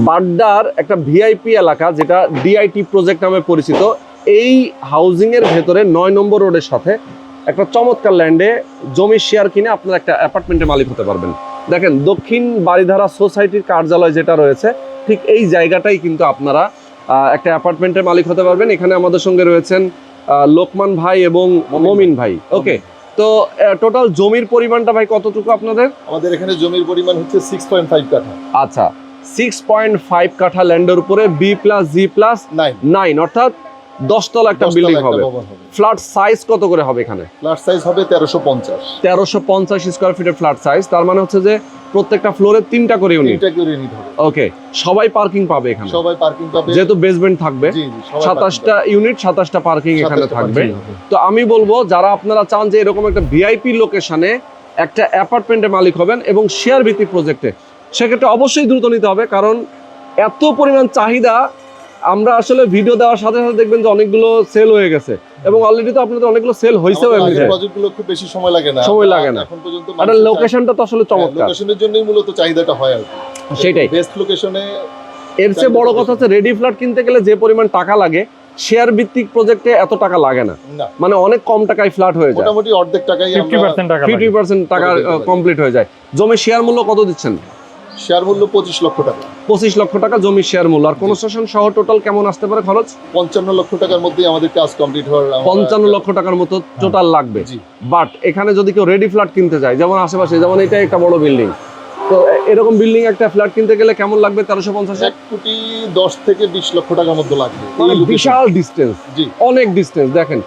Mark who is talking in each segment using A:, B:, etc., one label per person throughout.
A: বাড্ডার একটা ভিআইপি এলাকা যেটা ডিআইটি প্রজেক্ট নামে পরিচিত। এই হাউজিং এর ভেতরে 9 নম্বর রোডের সাথে একটা চমৎকার ল্যান্ডে জমি শেয়ার কিনে আপনারা একটা অ্যাপার্টমেন্টের মালিক হতে পারবেন। দেখেন দক্ষিণ বাড়িধারা সোসাইটির কার্যালয় যেটা রয়েছে ঠিক এই জায়গাটাই কিন্তু আপনারা একটা অ্যাপার্টমেন্টের মালিক হতে পারবেন। এখানে আমাদের সঙ্গে রয়েছেন লোকমান ভাই এবং মমিন ভাই। ওকে, তো টোটাল জমির পরিমাণটা ভাই কতটুকু আপনাদের?
B: আমাদের এখানে জমির পরিমাণ হচ্ছে 6.5 কাঠা।
A: আচ্ছা, 6.5 কাঠা ল্যান্ডের উপরে B+G+9 অর্থাৎ 10 তলা একটা বিল্ডিং হবে। ফ্ল্যাট সাইজ কত করে হবে এখানে?
B: ফ্ল্যাট সাইজ হবে
A: 1350 স্কয়ার ফিটের ফ্ল্যাট সাইজ। তার মানে হচ্ছে যে প্রত্যেকটা ফ্লোরে 3টা করে ইউনিট।
B: হবে।
A: ওকে, সবাই পার্কিং পাবে এখানে?
B: সবাই পার্কিং পাবে,
A: যেহেতু বেসমেন্ট থাকবে। 27টা ইউনিট, 27টা পার্কিং এখানে থাকবে। তো আমি বলবো যারা আপনারা চান যে এরকম একটা ভিআইপি লোকেশনে একটা অ্যাপার্টমেন্টের মালিক হবেন এবং শেয়ার ভিত্তিক প্রজেক্টে, সেক্ষেত্রে অবশ্যই দ্রুত নিতে হবে, কারণ এত পরিমাণ চাহিদা। আমরা আসলে ভিডিও দেওয়ার সাথে সাথে দেখবেন যে অনেকগুলো সেল হয়ে গেছে এবং অলরেডি তো আপনাদের অনেকগুলো সেল হয়েছেও।
B: প্রজেক্টগুলো খুব বেশি সময় লাগে না এখন পর্যন্ত। আর
A: লোকেশনটা তো আসলে চমৎকার,
B: লোকেশনের জন্যই মূলত চাহিদাটা হয় আর কি।
A: সেটাই
B: বেস্ট লোকেশনে।
A: এর চেয়ে বড় কথা হচ্ছে রেডি ফ্ল্যাট কিনতে গেলে যে পরিমাণ টাকা লাগে শেয়ার ভিত্তিক প্রজেক্টে এত টাকা লাগে না। মানে অনেক কম টাকায় ফ্ল্যাট হয়ে যায়,
B: মোটামুটি অর্ধেক টাকায়
A: 50% টাকা কমপ্লিট হয়ে যায়। জমির শেয়ার মূল্য কত দিচ্ছেন?
B: শেয়ার মূল্য 25 লক্ষ টাকা।
A: 25 লক্ষ টাকা জমির শেয়ার মূল্য। আর কনস্ট্রাকশন সহ টোটাল কেমন আসতে পারে খরচ?
B: 55 লক্ষ টাকার মধ্যে আমাদের কাজ কমপ্লিট হওয়ার।
A: 55 লক্ষ টাকার মতো টোটাল লাগবে। বাট এখানে যদি কেউ রেডি ফ্ল্যাট কিনতে যায়, যেমন আশেপাশে, যেমন এটা একটা বড় বিল্ডিং, তো এরকম বিল্ডিং একটা ফ্ল্যাট কিনতে গেলে কেমন লাগবে? 1350
B: 1 কোটি 10 থেকে 20 লক্ষ টাকার মধ্যে লাগবে।
A: বিশাল ডিস্টেন্স, অনেক ডিস্টেন্স দেখেন।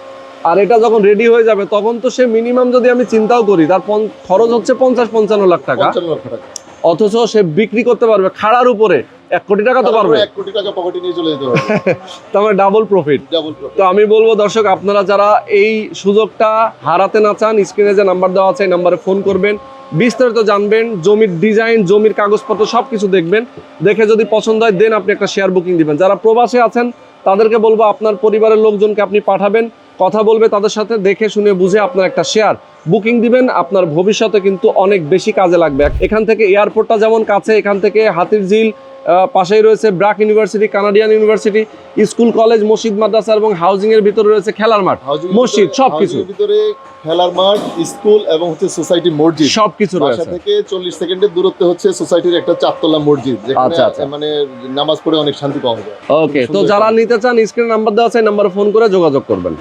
A: আর এটা যখন রেডি হয়ে যাবে তখন তো সে মিনিমাম, যদি আমি চিন্তাও করি, তার খরচ হচ্ছে 50-55 লাখ টাকা। অথচ সে বিক্রি করতে পারবে খাড়ার উপরে 1 কোটি টাকা তো পারবে।
B: 1 কোটি টাকা পকেটে নিয়ে চলে যেতে পারবে।
A: তবে ডাবল প্রফিট। তো আমি বলবো দর্শক, আপনারা যারা এই সুযোগটা হারাতে না চান, স্ক্রিনে যে নাম্বার দেওয়া আছে এই নাম্বারে ফোন করবেন, বিস্তারিত জানবেন, জমির ডিজাইন, জমির কাগজপত্র সবকিছু দেখবেন। দেখে যদি পছন্দ হয় দেন আপনি একটা শেয়ার বুকিং দিবেন। যারা প্রবাসে আছেন তাদেরকে বলবো আপনার পরিবারের লোকজনকে আপনি পাঠাবেন, কথা বলবে তাদের সাথে, দেখে শুনে বুঝে আপনার একটা শেয়ার বুকিং দিবেন। আপনার ভবিষ্যতে কিন্তু অনেক বেশি কাজে লাগবে। এখান থেকে এয়ারপোর্টটা যেমন কাছে, এখান থেকে হাতিরঝিল, পাশেই রয়েছে BRAC university, Canadian university, school, college, মসজিদ, মাদ্রাসা এবং হাউজিং এর ভিতরে রয়েছে খেলার মাঠ, মসজিদ, সবকিছু
B: ভিতরে। খেলার মাঠ, স্কুল এবং হচ্ছে সোসাইটি মসজিদ
A: সবকিছু রয়েছে।
B: বাসা থেকে 40 সেকেন্ডের দূরত্বে হচ্ছে সোসাইটির একটা 4তলা মসজিদ, যেখানে মানে নামাজ পড়ে অনেক শান্তি পাওয়া যায়।
A: ওকে, তো যারা নিতে চান স্ক্রিনে নাম্বার দেওয়া আছে, এই নম্বরে ফোন করে যোগাযোগ করবেন।